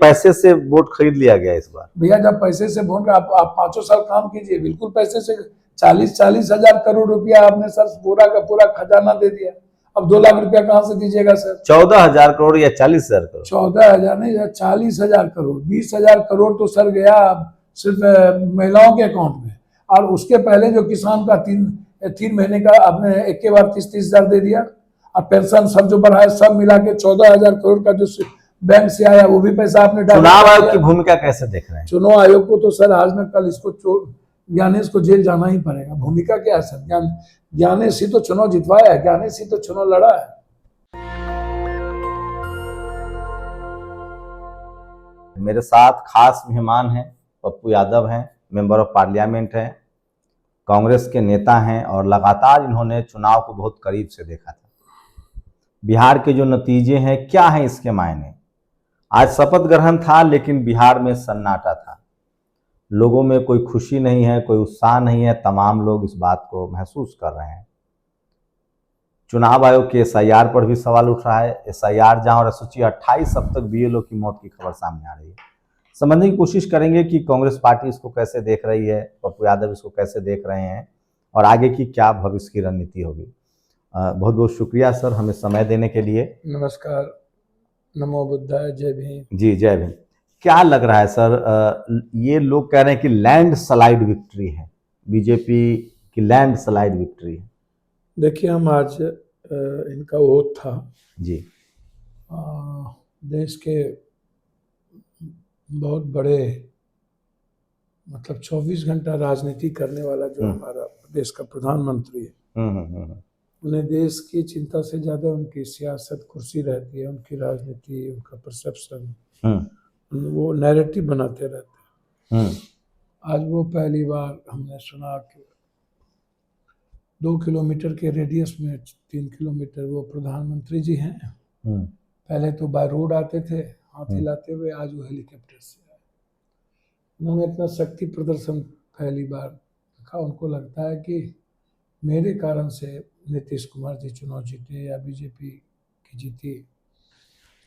पैसे से वोट खरीद लिया गया इस बार। भैया जब पैसे से वोट आप 5 साल काम कीजिए, बिल्कुल पैसे से 40 हजार करोड़ रुपया आपने सर पूरा का पूरा खजाना दे दिया। अब 2 लाख रुपया कहाँ से दीजिएगा सर? 14,000 करोड़ या 40,000 करोड़? 14,000 नहीं, 40,000 करोड़। 20,000 करोड़ तो सर गया सिर्फ महिलाओं के अकाउंट में, और उसके पहले जो किसान का 3 महीने का आपने एक के बार 30-30 हजार दे दिया, और पेंशन सब जो बढ़ाया सब मिला के 14,000 करोड़ का जो बैंक से आया वो भी पैसा आपने डाला। चुनाव आयोग की भूमिका कैसे देख रहे हैं? चुनाव आयोग को तो सर आज में कल इसको ज्ञानेश को जेल जाना ही पड़ेगा। भूमिका क्या है सर? ज्ञानेश ही तो चुनाव जितवाया है, ज्ञानेश ही तो चुनाव लड़ा है। मेरे साथ खास मेहमान हैं, पप्पू यादव हैं, मेंबर ऑफ पार्लियामेंट हैं, कांग्रेस के नेता हैं और लगातार इन्होंने चुनाव को बहुत करीब से देखा था। बिहार के जो नतीजे हैं क्या हैं इसके मायने? आज शपथ ग्रहण था लेकिन बिहार में सन्नाटा था, लोगों में कोई खुशी नहीं है, कोई उत्साह नहीं है। तमाम लोग इस बात को महसूस कर रहे हैं। चुनाव आयोग के SIR पर भी सवाल उठ रहा है। SIR जहां और SOC 28 अब तक BLO की मौत की खबर सामने आ रही है। समझने की कोशिश करेंगे कि कांग्रेस पार्टी इसको कैसे देख रही है, पप्पू यादव इसको कैसे देख रहे हैं और आगे की क्या भविष्य की रणनीति होगी। बहुत बहुत शुक्रिया सर हमें समय देने के लिए। नमस्कार, नमो बुद्धाय, जय भीम। जी जय भीम। क्या लग रहा है सर, ये लोग कह रहे हैं कि लैंडस्लाइड विक्ट्री है, बीजेपी की लैंडस्लाइड विक्ट्री है। देखिए हम आज इनका वोट था जी, देश के बहुत बड़े मतलब 24 घंटा राजनीति करने वाला जो हमारा देश का प्रधानमंत्री है, उन्हें देश की चिंता से ज्यादा उनकी सियासत, कुर्सी रहती है, उनकी राजनीति, उनका परसेप्शन, वो नैरेटिव बनाते रहते हैं। आज वो पहली बार हमने सुना कि 2 किलोमीटर के रेडियस में 3 किलोमीटर वो प्रधानमंत्री जी हैं। पहले तो बाय रोड आते थे हाथ हिलाते हुए, आज वो हेलीकॉप्टर से आए। उन्होंने इतना शक्ति प्रदर्शन पहली बार देखा। उनको लगता है कि मेरे कारण से नीतीश कुमार जी चुनाव जीते या बीजेपी की जीती,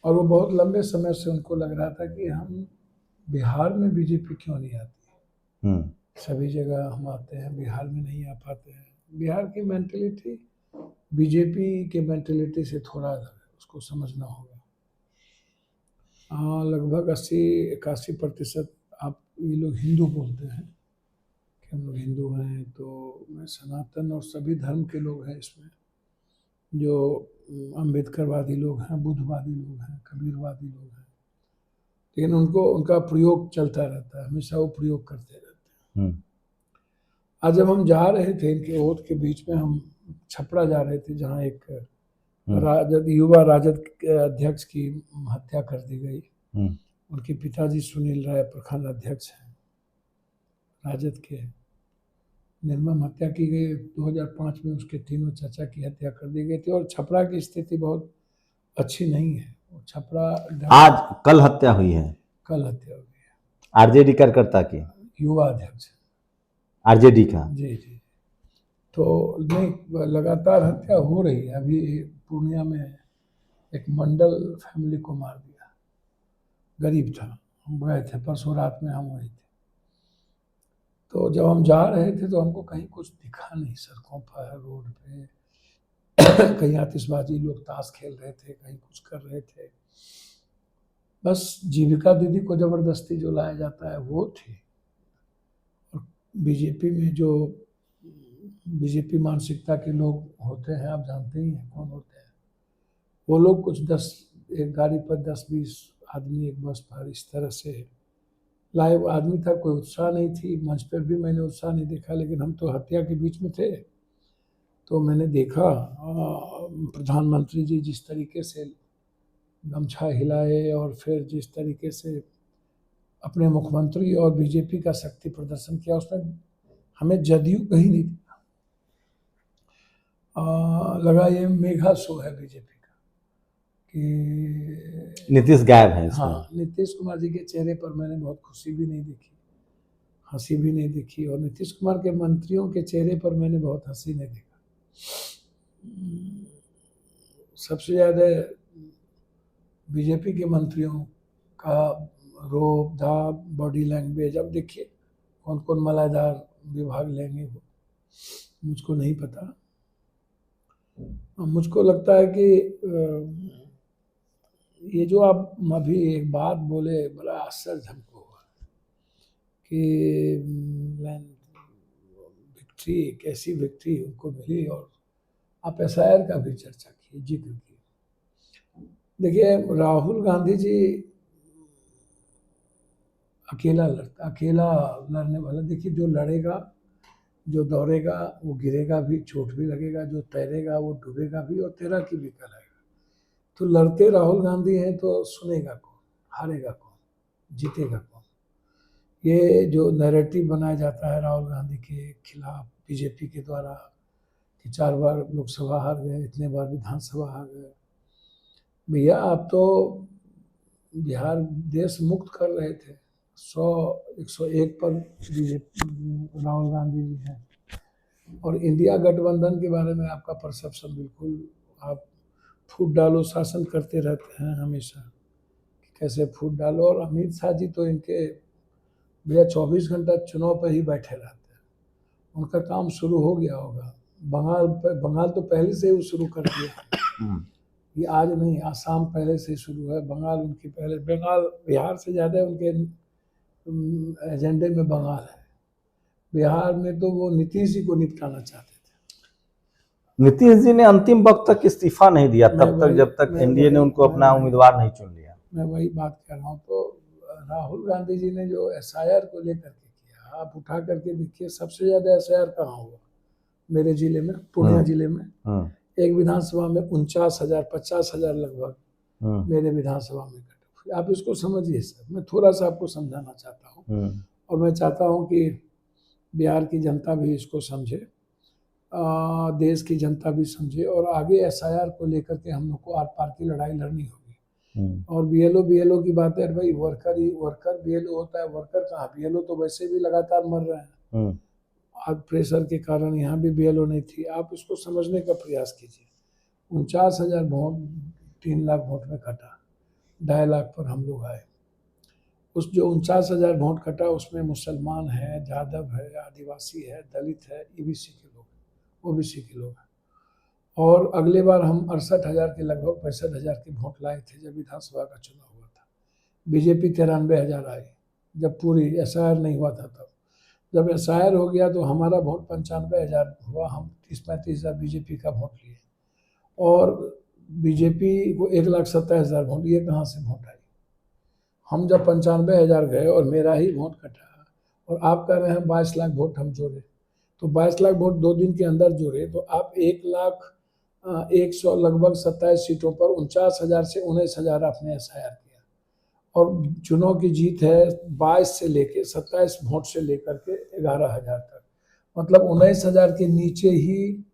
और वो बहुत लंबे समय से उनको लग रहा था कि हम बिहार में बीजेपी क्यों नहीं आती। सभी जगह हम आते हैं, बिहार में नहीं आ पाते हैं। बिहार की मेंटलिटी बीजेपी के मेंटलिटी से थोड़ा अलग है, उसको समझना होगा। लगभग 80-81% आप ये लोग हिंदू बोलते हैं कि हम लोग हिंदू हैं, तो मैं सनातन और सभी धर्म के लोग हैं इसमें, जो अम्बेडकरवादी लोग हैं, बुद्धवादी लोग हैं, कबीरवादी लोग हैं, लेकिन उनका प्रयोग चलता रहता है, हमेशा वो प्रयोग करते रहते हैं। आज जब हम जा रहे थे इनके वोट के बीच में, हम छपरा जा रहे थे जहाँ एक युवा राजद के अध्यक्ष की हत्या कर दी गई। उनके पिताजी सुनील राय प्रखंड अध्यक्ष हैं राजद के, निर्मम हत्या की गई। 2005 में उसके तीनों चाचा की हत्या कर दी गई थी। और छपरा की स्थिति बहुत अच्छी नहीं है। छपरा आज कल हत्या हुई है, कल हत्या हुई है आरजेडी कार्यकर्ता की, युवा अध्यक्ष आरजेडी का। जी जी। तो नहीं, लगातार हत्या हो रही है। अभी पूर्णिया में एक मंडल फैमिली को मार दिया, गरीब था, हम गए थे परसों रात में, हम वही थे। तो जब हम जा रहे थे तो हमको कहीं कुछ दिखा नहीं, सड़कों पर, रोड पे कहीं आतिशबाजी, लोग ताश खेल रहे थे, कहीं कुछ कर रहे थे। बस जीविका दीदी को जबरदस्ती जो लाया जाता है वो थी। और बीजेपी में जो बीजेपी मानसिकता के लोग होते हैं, आप जानते ही हैं कौन होते हैं वो लोग। कुछ 10 एक गाड़ी पर 10-20 आदमी एक बस पर इस तरह से लाइव आदमी था, कोई उत्साह नहीं थी। मंच पर भी मैंने उत्साह नहीं देखा, लेकिन हम तो हत्या के बीच में थे, तो मैंने देखा प्रधानमंत्री जी जिस तरीके से गमछा हिलाए और फिर जिस तरीके से अपने मुख्यमंत्री और बीजेपी का शक्ति प्रदर्शन किया, उसमें हमें जदयू कहीं नहीं दिखा। लगा ये मेगा शो है बीजेपी का कि नीतीश गायब है इसमें। हाँ, नीतीश कुमार जी के चेहरे पर मैंने बहुत खुशी भी नहीं देखी, हंसी भी नहीं देखी, और नीतीश कुमार के मंत्रियों के चेहरे पर मैंने बहुत हंसी नहीं देखा। सबसे ज़्यादा बीजेपी के मंत्रियों का रोब धाप बॉडी लैंग्वेज, अब देखिए कौन कौन मलाईदार विभाग लेंगे वो मुझको नहीं पता। मुझको लगता है कि ये जो आप अभी एक बात बोले बड़ा आश्चर्य हमको हुआ कि विक्ट्री, कैसी विक्ट्री उनको मिली, और आप एसआईआर का भी चर्चा की, जिक्र की। देखिए राहुल गांधी जी अकेला लड़ने वाला, देखिए जो लड़ेगा, जो दौड़ेगा वो गिरेगा भी, चोट भी लगेगा, जो तैरेगा वो डूबेगा भी और तैराकी भी करेगा। तो लड़ते राहुल गांधी हैं तो सुनेगा कौन, हारेगा कौन, जीतेगा कौन? ये जो नैरेटिव बनाया जाता है राहुल गांधी के खिलाफ बीजेपी के द्वारा कि 4 बार लोकसभा हार गए, इतने बार विधानसभा हार गए, भैया आप तो बिहार देश मुक्त कर रहे थे, 101 पर बीजेपी राहुल गांधी जी हैं। और इंडिया गठबंधन के बारे में आपका परसेप्शन बिल्कुल, आप फूट डालो शासन करते रहते हैं हमेशा, कैसे फूट डालो। और अमित शाह जी तो इनके भैया 24 घंटा चुनाव पर ही बैठे रहते हैं, उनका काम शुरू हो गया होगा। बंगाल तो पहले से ही शुरू कर दिया, ये आज नहीं, आसाम पहले से शुरू है, बंगाल उनकी पहले, बंगाल बिहार से ज़्यादा उनके एजेंडे में बंगाल है। बिहार में तो वो नीतीश जी को निपटाना चाहते थे। नीतीश जी ने अंतिम वक्त तक इस्तीफा नहीं दिया तब तक जब तक एनडीए ने उनको अपना उम्मीदवार नहीं चुन लिया। मैं वही बात कह रहा हूँ। तो राहुल गांधी जी ने जो एसआईआर को लेकर के किया, आप उठा करके देखिए, सबसे ज़्यादा एसआईआर कहाँ हुआ? मेरे जिले में, पूर्णिया जिले में, एक विधानसभा में 49,000 50,000 लगभग मेरे विधानसभा में कटे। आप इसको समझिए सर, मैं थोड़ा सा आपको समझाना चाहता हूँ, और मैं चाहता हूँ कि बिहार की जनता भी इसको समझे, देश की जनता भी समझे, और आगे एसआईआर को लेकर के हम लोग को आर पार की लड़ाई लड़नी होगी। और बीएलओ की बात है, भाई वर्कर बीएलओ होता है, वर्कर कहाँ? बीएलओ तो वैसे भी लगातार मर रहे हैं, आज प्रेशर के कारण यहाँ भी बीएलओ नहीं थी। आप इसको समझने का प्रयास कीजिए। 49,000 वोट 3 लाख वोट में कटा, 2.5 लाख पर हम लोग आए। उस जो 49,000 वोट कटा उसमें मुसलमान है, यादव है, आदिवासी है, दलित है, ईबीसी के लोग, ओबीसी के लोग हैं। और अगले बार हम 68,000 के लगभग 65,000 के वोट लाए थे जब विधानसभा का चुनाव हुआ था। बीजेपी 93,000 आई जब पूरी एसआईआर नहीं हुआ था तब। जब एसआईआर हो गया तो हमारा वोट 95,000 हुआ, हम 30-35,000 बीजेपी का वोट लिए, और बीजेपी को 1,27,000 वोट, ये कहाँ से वोट आई? हम जब 95,000 गए और मेरा ही वोट कटा, और आप कह रहे हैं 22 लाख वोट हम जोड़े, तो 22 लाख वोट 2 दिन के अंदर जोड़े, तो आप 1,01,00 लगभग 27 सीटों पर 49,000 से 19,000 आपने एसआईआर किया। और चुनाव की जीत है 22 से लेके 27 वोट से लेकर के 11,000 तक, मतलब 19,000 के नीचे ही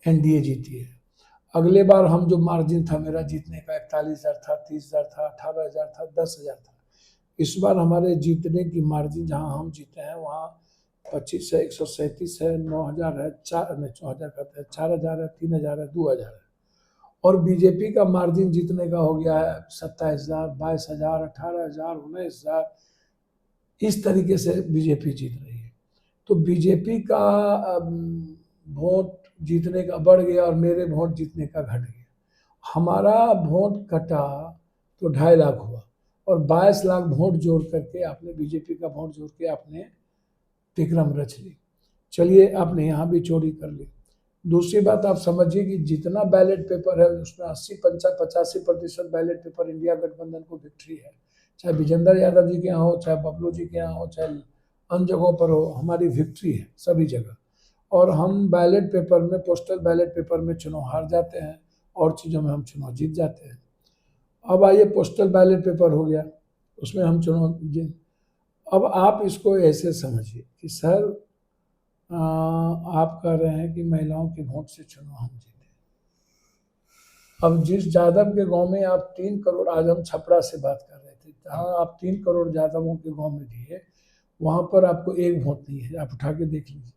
एनडीए जीती है। अगले बार हम जो मार्जिन था मेरा जीतने का 41,000 था, 30,000 था, 18,000 था, 10,000 था। इस बार हमारे जीतने की मार्जिन जहां हम जीते हैं वहां 25 है, 137 है, 9,000 है, 4,000 कहते हैं, 4,000 है, 3,000 है, 2,000 है। और बीजेपी का मार्जिन जीतने का हो गया है 27,000, 22,000, 18,000, 19,000, इस तरीके से बीजेपी जीत रही है। तो बीजेपी का वोट जीतने का बढ़ गया और मेरे वोट जीतने का घट गया। हमारा वोट कटा तो 2.5 लाख हुआ, और 22 लाख वोट जोड़ करके आपने बीजेपी का वोट जोड़ के आपने विक्रम रच ली। चलिए आपने यहाँ भी चोरी कर ली। दूसरी बात आप समझिए कि जितना बैलेट पेपर है उसमें 80-85% बैलेट पेपर इंडिया गठबंधन को विक्ट्री है। चाहे विजेंद्र यादव जी के यहाँ हो, चाहे बबलू जी के यहाँ हो, चाहे अन्य जगहों पर हो, हमारी विक्ट्री है सभी जगह। और हम बैलेट पेपर में, पोस्टल बैलेट पेपर में चुनाव हार जाते हैं, और चीज़ों में हम चुनाव जीत जाते हैं। अब आइए पोस्टल बैलेट पेपर हो गया, उसमें हम चुनाव जीत। अब आप इसको ऐसे समझिए कि सर आप कह रहे हैं कि महिलाओं के वोट से चुनाव हम जीते। अब जिस यादव के गांव में आप 3 करोड़, आज हम छपरा से बात कर रहे थे, जहाँ आप 3 करोड़ यादवों के गांव में दिए, वहाँ पर आपको 1 वोट नहीं है, आप उठा के देख लीजिए।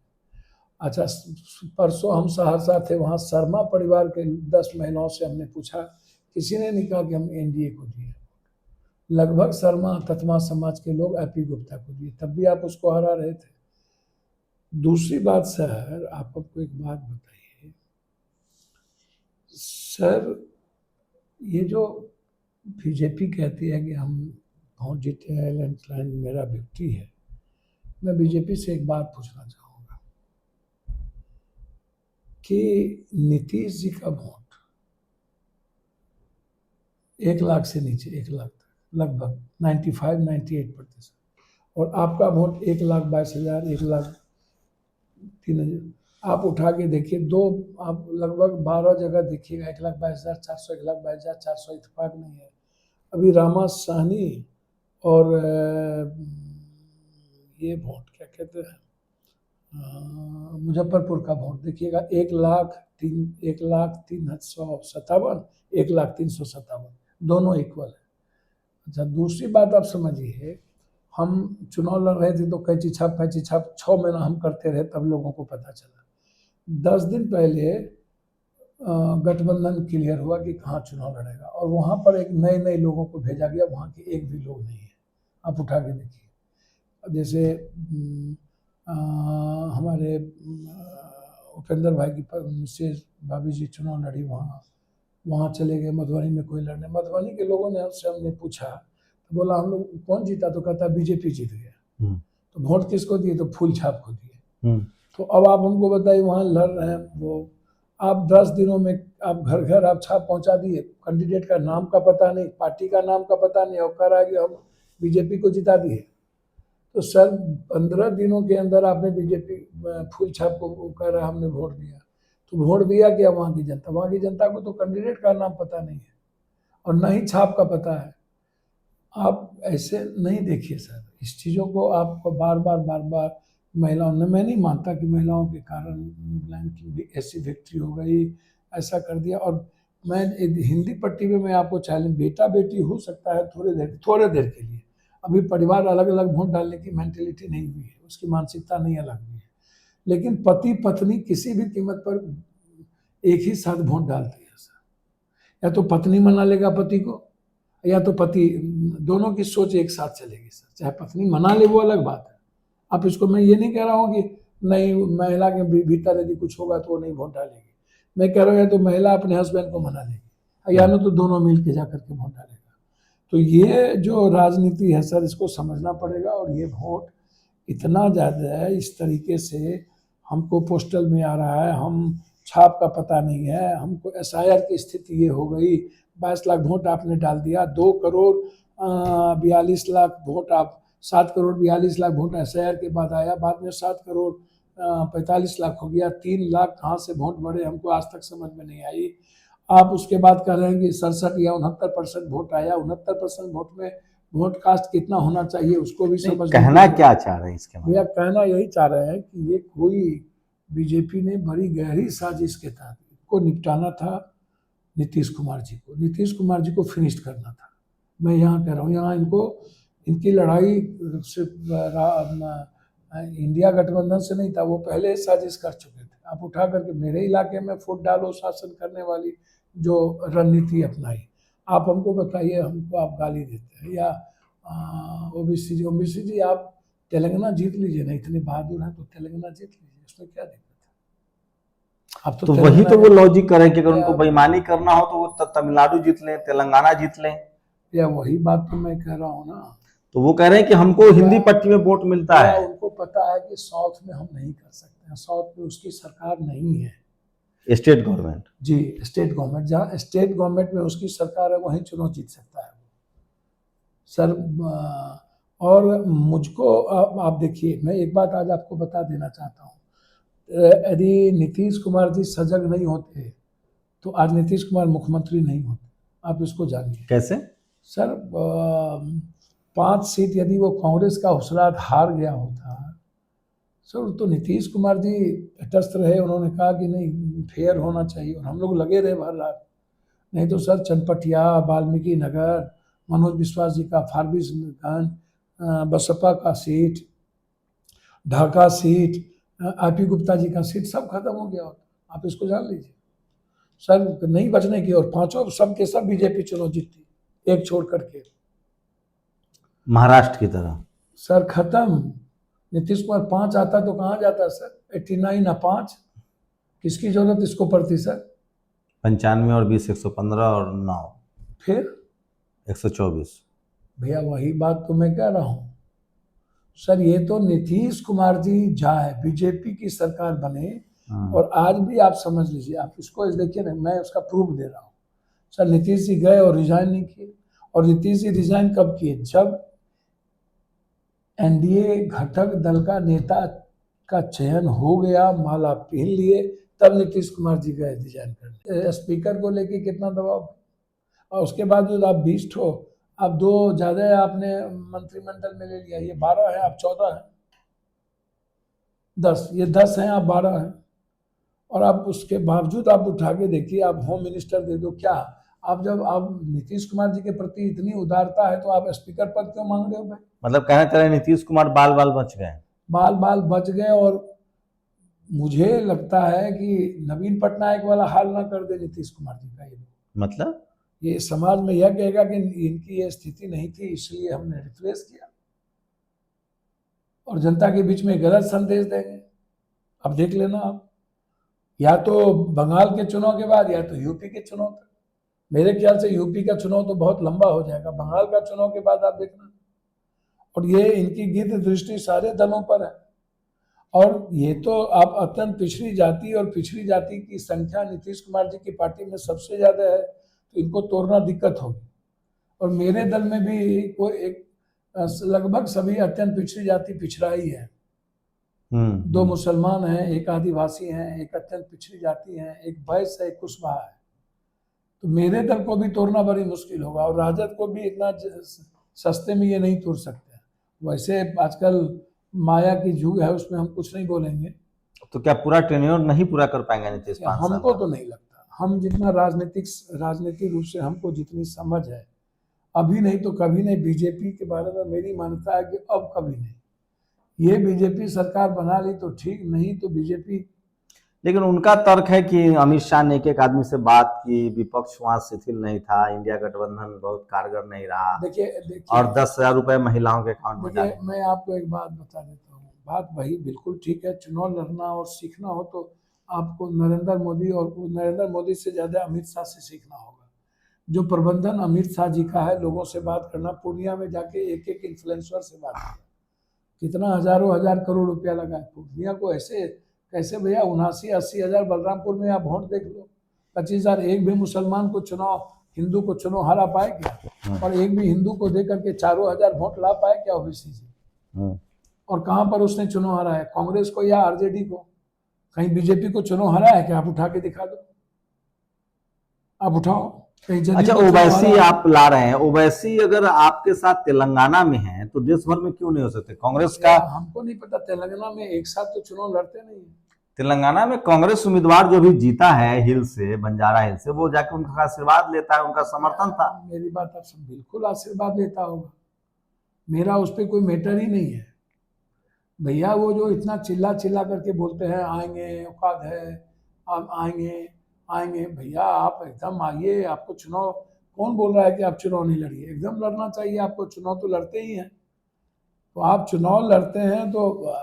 अच्छा, परसों हम सहरसा थे, वहाँ शर्मा परिवार के 10 महिलाओं से हमने पूछा, किसी ने नहीं कहा कि हम एनडीए को दिए। लगभग शर्मा तत्मा समाज के लोग एपी गुप्ता को दिए, तब भी आप उसको हरा रहे थे। दूसरी बात सर, आप आपको एक बात बताइए सर, ये जो बीजेपी कहती है कि हम वोट जीते हैं, लैंडस्लाइड मेरा विक्ट्री है, मैं बीजेपी से एक बात पूछना चाहूँगा कि नीतीश जी का वोट 1 लाख से नीचे, 1 लाख तक लगभग 95-98%, और आपका वोट 1,22,000, 1,03,000, आप उठा के देखिए, दो आप लगभग 12 जगह देखिएगा, 1,22,400, 1,22,400 इत्तेफाक नहीं है। अभी रामा साहनी और ये वोट क्या कहते हैं, मुजफ्फरपुर का वोट देखिएगा, 1,03,357, 1,03,57, दोनों इक्वल है। अच्छा, दूसरी बात आप समझिए, हम चुनाव लड़ रहे थे तो कैंची छाप 6 महीना हम करते रहे, तब लोगों को पता चला। 10 दिन पहले गठबंधन क्लियर हुआ कि कहाँ चुनाव लड़ेगा, और वहाँ पर एक नए नए लोगों को भेजा गया, वहाँ के एक भी लोग नहीं है, आप उठा के देखिए। जैसे हमारे उपेंद्र भाई की मिसेज भाभी जी चुनाव लड़ी, वहाँ चले गए। मधुबनी में कोई लड़ने, मधुबनी के लोगों ने हमने पूछा तो बोला हम लोग कौन जीता, तो कहता बीजेपी जीत गया। तो वोट किसको दिए, तो फूल छाप को दिए। तो अब आप हमको बताइए, वहाँ लड़ रहे हैं वो, आप 10 दिनों में आप घर घर आप छाप पहुँचा दिए, कैंडिडेट का नाम का पता नहीं, पार्टी का नाम का पता नहीं, और कह रहा है कि हम बीजेपी को जिता दिए। तो सर 15 दिनों के अंदर आपने बीजेपी फूल छाप को कह रहा है हमने वोट दिया, तो वोट दिया क्या वहाँ की जनता? वहाँ की जनता को तो कैंडिडेट का नाम पता नहीं है, और न ही छाप का पता है। आप ऐसे नहीं देखिए सर, इस चीज़ों को आपको बार बार महिलाओं ने, मैं नहीं मानता कि महिलाओं के कारण ऐसी विक्ट्री हो गई, ऐसा कर दिया। और मैं हिंदी पट्टी में मैं आपको चैलेंज, बेटा बेटी हो सकता है थोड़े देर के लिए, अभी परिवार अलग अलग वोट डालने की मेंटेलिटी नहीं हुई है, उसकी मानसिकता नहीं अलग हुई है, लेकिन पति पत्नी किसी भी कीमत पर एक ही साथ वोट डालते हैं सर। या तो पत्नी मना लेगा पति को, या तो पति, दोनों की सोच एक साथ चलेगी सर। चाहे पत्नी मना ले वो अलग बात है, आप इसको, मैं ये नहीं कह रहा हूँ कि नहीं महिला के भीतर यदि कुछ होगा तो वो नहीं वोट डालेगी, मैं कह रहा हूँ या तो महिला अपने हस्बैंड को मना लेगी, या तो दोनों मिल के जाकर के वोट डालेगा। तो ये जो राजनीति है सर, इसको समझना पड़ेगा। और ये वोट इतना ज़्यादा है, इस तरीके से हमको पोस्टल में आ रहा है, हम छाप का पता नहीं है, हमको SIR की स्थिति ये हो गई, 22 लाख वोट आपने डाल दिया, 2 करोड़ 42 लाख वोट, आप 7 करोड़ 42 लाख वोट SIR के बाद आया, बाद में 7 करोड़ 45 लाख हो गया, 3 लाख कहाँ से वोट बढ़े हमको आज तक समझ में नहीं आई। आप उसके बाद कह रहे हैं कि 67 या 69% वोट आया, 69% वोट में वोट कास्ट कितना होना चाहिए उसको भी समझ। कहना क्या चाह रहे हैं इसके भैया, कहना यही चाह रहे हैं कि ये कोई बीजेपी ने बड़ी गहरी साजिश के तहत को निपटाना था, नीतीश कुमार जी को, नीतीश कुमार जी को फिनिश करना था। मैं यहाँ कह रहा हूँ, यहाँ इनको, इनकी लड़ाई सिर्फ इंडिया गठबंधन से नहीं था, वो पहले साजिश कर चुके थे। आप उठा करके मेरे इलाके में फुट डालो शासन करने वाली जो रणनीति अपनाई, आप हमको बताइए, हमको आप गाली देते हैं। या ओबीसी जी, आप तेलंगाना जीत लीजिए ना, इतने बहादुर हैं तो तेलंगाना जीत लीजिए, उसमें क्या दिक्कत है? आप तो वही तो वो लॉजिक करें कि अगर उनको बेईमानी करना हो तो वो तमिलनाडु जीत लें, तेलंगाना जीत लें। या वही बात तो मैं कह रहा हूँ ना, तो वो कह रहे हैं कि हमको हिंदी पट्टी में वोट मिलता है। उनको पता है कि साउथ में हम नहीं कर सकते हैं, साउथ में उसकी सरकार नहीं है, स्टेट गवर्नमेंट, जी स्टेट गवर्नमेंट, जहाँ स्टेट गवर्नमेंट में उसकी सरकार है वहीं चुनाव जीत सकता है सर। और मुझको आप देखिए, मैं एक बात आज आपको बता देना चाहता हूँ, यदि नीतीश कुमार जी सजग नहीं होते तो आज नीतीश कुमार मुख्यमंत्री नहीं होते, आप इसको जानिए। कैसे सर? 5 सीट यदि वो कांग्रेस का हुसरात हार गया होता सर, तो नीतीश कुमार जी तटस्थ रहे, उन्होंने कहा कि नहीं फेयर होना चाहिए, और हम लोग लगे रहे भर रात। नहीं तो सर चनपटिया, वाल्मीकि नगर, मनोज विश्वास जी का फारबिसगंज, बसपा का seat, Dhaka seat, IP Gupta ji का सीट सब खत्म हो गया होता, आप इसको जान लीजिए सर। नहीं बचने की, और 5 सब के सब बीजेपी चुनाव जीतती, एक छोड़ करके। महाराष्ट्र की तरह। सर खत्म। नीतीश कुमार 5 आता तो कहाँ जाता सर? 89 ना 5, किसकी जरूरत इसको पड़ती सर? 95 और 20 115 और 9 फिर 124। भैया वही बात तो मैं कह रहा हूँ सर, ये तो नीतीश कुमार जी जाए, बीजेपी की सरकार बने, और आज भी आप समझ लीजिए, आप इसको देखिए ना, मैं उसका प्रूफ दे रहा हूँ सर। नीतीश जी गए और रिजाइन नहीं किए, और नीतीश जी रिजाइन कब किए? जब एनडीए घटक दल का नेता का चयन हो गया, माला पहन लिए, तब नीतीश कुमार जी गए रिजाइन करने। स्पीकर को लेके कितना दबाव, और उसके बाद जो आप 20 ठो, आप 2 ज्यादा आपने मंत्रिमंडल में ले लिया, ये 12 है, आप 14 है, 10, ये 10 हैं, आप 12 हैं, और आप उसके बावजूद आप उठा के देखिए, आप होम मिनिस्टर दे दो। क्या आप, जब आप नीतीश कुमार जी के प्रति इतनी उदारता है तो आप स्पीकर पद क्यों मांग रहे हो भाई? मतलब कहना चाह रहे हैं नीतीश कुमार बाल बाल बच गए। बाल बाल बच गए, और मुझे लगता है कि नवीन पटनायक वाला हाल ना कर दे नीतीश कुमार जी का। मतलब ये समाज में यह कहेगा कि इनकी ये स्थिति नहीं थी, इसलिए हमने रिप्लेस किया, और जनता के बीच में गलत संदेश देंगे। अब देख लेना आप, या तो बंगाल के चुनाव के बाद, या तो यूपी के चुनाव तक। मेरे ख्याल से यूपी का चुनाव तो बहुत लंबा हो जाएगा, बंगाल का चुनाव के बाद आप देखना। और ये इनकी गिद्ध दृष्टि सारे दलों पर है, और ये तो आप अत्यंत पिछड़ी जाति, और पिछड़ी जाति की संख्या नीतीश कुमार जी की पार्टी में सबसे ज्यादा है, तो इनको तोड़ना दिक्कत होगी। और मेरे दल में भी कोई एक लगभग सभी अत्यंत पिछड़ी जाति पिछड़ा ही है। 2 मुसलमान हैं, एक आदिवासी हैं, एक अत्यंत पिछड़ी जाति है, एक वैश्य है, एक कुशवाहा है। तो मेरे दल को भी तोड़ना बड़ी मुश्किल होगा, और राजद को भी इतना सस्ते में ये नहीं तोड़ सकते। वैसे आजकल माया की युग है, उसमें हम कुछ नहीं बोलेंगे। तो क्या पूरा टेन्योर नहीं पूरा कर पाएंगे नीतीश 5 साल? हमको तो नहीं लगता। हम जितना राजनीतिक रूप से हमको जितनी समझ है, अभी नहीं तो कभी नहीं, बीजेपी के बारे में मेरी मान्यता है कि अब कभी नहीं। ये बीजेपी सरकार बना ली तो ठीक, नहीं तो बीजेपी। लेकिन उनका तर्क है कि अमित शाह ने एक आदमी से बात की, विपक्ष वहां शिथिल नहीं था, इंडिया गठबंधन बहुत कारगर नहीं रहा, देखिए और 10,000 रुपए महिलाओं के अकाउंट में डाले। मैं आपको एक बात बता देता हूँ, बात वही बिल्कुल ठीक है। चुनाव लड़ना और सीखना हो तो आपको नरेंद्र मोदी से ज्यादा अमित शाह से सीखना होगा। जो प्रबंधन अमित शाह जी का है, लोगों से बात करना, पूर्णिया में जाके एक एक इन्फ्लुएंसर से बात किया, कितना हजारों हजार करोड़ रुपया लगा है पूर्णिया को। ऐसे कैसे भैया? 79-80 हजार बलरामपुर में आप वोट देख लो, 25,000। एक भी मुसलमान को चुनाव, हिंदू को चुनाव हरा पाए क्या? और एक भी हिंदू को दे करके 4,000 वोट ला पाए क्या ओबीसी से? और कहाँ पर उसने चुनाव हरा है? कांग्रेस को या आरजेडी को? कहीं बीजेपी को चुनाव हरा है क्या? आप उठा के दिखा दो, आप उठाओ। अच्छा, ओवैसी आप ला रहे हैं, ओवैसी अगर आपके साथ तेलंगाना में है तो देश भर में क्यों नहीं हो सकते? कांग्रेस का, हमको नहीं पता, तेलंगाना में एक साथ तो चुनाव लड़ते नहीं है। तेलंगाना में कांग्रेस उम्मीदवार जो भी जीता है हिल से, बंजारा हिल से, वो जाके उनका आशीर्वाद लेता है, उनका समर्थन था। मेरी बात आप सब बिल्कुल आशीर्वाद लेता होगा, मेरा उस पर कोई मैटर ही नहीं है भैया। वो जो इतना चिल्ला चिल्ला करके बोलते हैं आएंगे, औकात है, आप आएंगे आएंगे, भैया आप एकदम आइए। आपको चुनाव, कौन बोल रहा है कि आप चुनाव नहीं लड़िए? एकदम लड़ना चाहिए आपको, चुनाव तो लड़ते ही हैं। तो आप चुनाव लड़ते हैं तो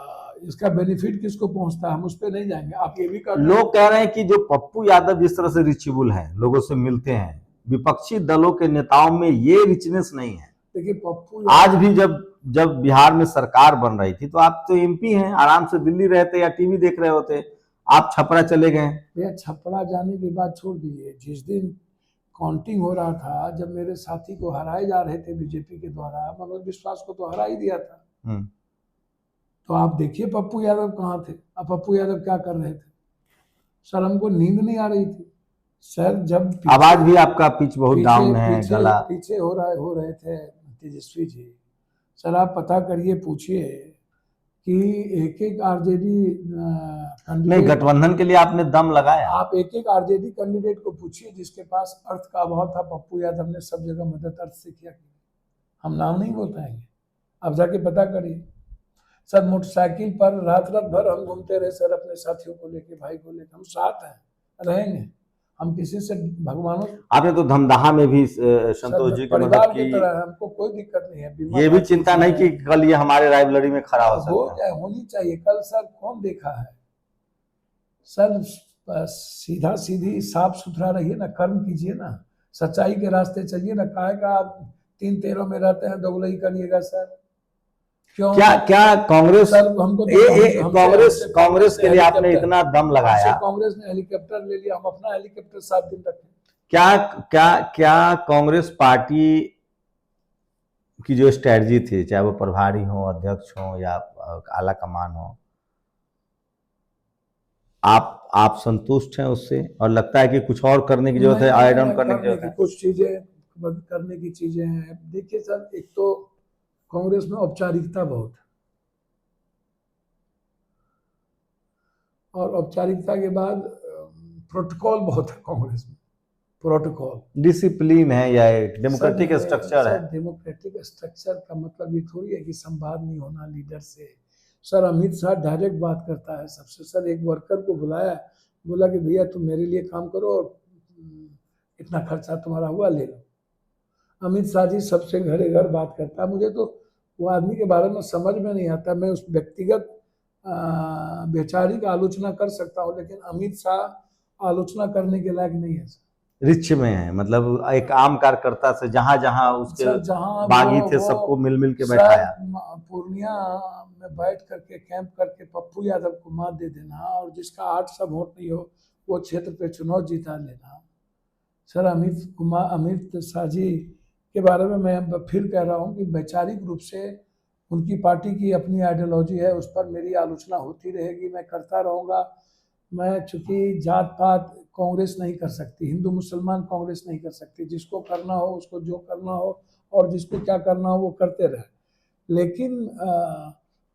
इसका बेनिफिट किसको पहुंचता है, हम उस पर नहीं जाएंगे। आप ये भी कर, लोग कह रहे हैं कि जो पप्पू यादव जिस तरह से रिचेबल है, लोगों से मिलते हैं, विपक्षी दलों के नेताओं में ये रिचनेस नहीं है। देखिए पप्पू आज भी जब बिहार में सरकार बन रही थी तो आप तो एमपी हैं, आराम से दिल्ली रहते या टीवी देख रहे होते, आप छपरा चले गए। भैया छपरा जाने की बात छोड़ दीजिए, जिस दिन काउंटिंग हो रहा था, जब मेरे साथी को हराए जा रहे थे बीजेपी के द्वारा, मनोज विश्वास को तो हरा ही दिया था। तो आप देखिए पप्पू यादव कहाँ थे, अब पप्पू यादव क्या कर रहे थे? सर हमको नींद नहीं आ रही थी सर, जब आवाज भी आपका पिच बहुत डाउन है, गला पीछे हो रहे थे तेजस्वी जी। सर आप पता करिए, पूछिए कि एक एक आरजेडी नहीं, गठबंधन के लिए आपने दम लगाया। आप एक एक आरजेडी कैंडिडेट को पूछिए जिसके पास अर्थ का अभाव था, पप्पू यादव ने सब जगह मदद अर्थ से किया। हम नाम नहीं बताएंगे, आप जाके पता करिए। सर मोटरसाइकिल पर रात भर हम घूमते रहे सर, अपने साथियों को लेके, भाई को लेके, हम साथ हैं, रहेंगे। हम किसी से भगवानों आपने तो धमदाहा में भी संतोष जी की परिवार मदद की की, तरह है, हमको कोई दिक्कत नहीं है। बीमा ये भी का चिंता चीज़ नहीं है, कि कल ये हमारे राइवलरी में खड़ा हो हो सकता है। जाए, होनी चाहिए। कल सर कौन देखा है सर, सीधा सीधी साफ सुथरा रहिए ना, कर्म कीजिए ना, सच्चाई के रास्ते चलिए ना। काहे का आप 3-13 में रहते हैं, दोगलई करिएगा सर? क्यों क्या क्या कांग्रेस सर? हमको तो कांग्रेस के लिए आपने इतना दम हमसे लगाया, कांग्रेस ने हेलीकॉप्टर ले लिया, हम अपना हेलीकॉप्टर 7 दिन रखें। क्या क्या क्या कांग्रेस पार्टी की जो स्ट्रेटजी थी, चाहे वो प्रभारी हो, अध्यक्ष हो या आला कमान हो, आप संतुष्ट हैं उससे, और लगता है कि कुछ और करने की जरूरत है, ऐड ऑन करने की जरूरत है? कुछ चीजें करने की चीजें हैं। देखिए सर, एक तो कांग्रेस में औपचारिकता बहुत है, और औपचारिकता के बाद प्रोटोकॉल बहुत है कांग्रेस में। प्रोटोकॉल, डिसिप्लिन है या एक डेमोक्रेटिक स्ट्रक्चर है? डेमोक्रेटिक स्ट्रक्चर का मतलब ये थोड़ी है कि संवाद नहीं होना लीडर से। सर अमित शाह डायरेक्ट बात करता है सबसे। सर एक वर्कर को बुलाया, बोला कि भैया तुम मेरे लिए काम करो और इतना खर्चा तुम्हारा हुआ, ले लो। अमित शाह जी सबसे घरे घर बात करता है। मुझे तो वो आदमी के बारे में समझ में नहीं आता। मैं उस व्यक्तिगत बेचारी का आलोचना कर सकता हूँ, लेकिन अमित शाह आलोचना करने के लायक नहीं है। रिच में है, मतलब एक आम कार्यकर्ता से जहां जहां उसके जहाँ बागी थे सबको मिल मिल के बैठाया। पूर्णिया में बैठ करके कैंप करके पप्पू यादव को मात दे देना, और जिसका 800 वोट नहीं हो वो क्षेत्र पे चुनाव जीता लेना। सर अमित शाह जी के बारे में मैं फिर कह रहा हूँ कि वैचारिक रूप से उनकी पार्टी की अपनी आइडियोलॉजी है, उस पर मेरी आलोचना होती रहेगी, मैं करता रहूँगा। मैं चूंकि जात पात कांग्रेस नहीं कर सकती, हिंदू मुसलमान कांग्रेस नहीं कर सकती। जिसको करना हो उसको जो करना हो, और जिसको क्या करना हो वो करते रहे। लेकिन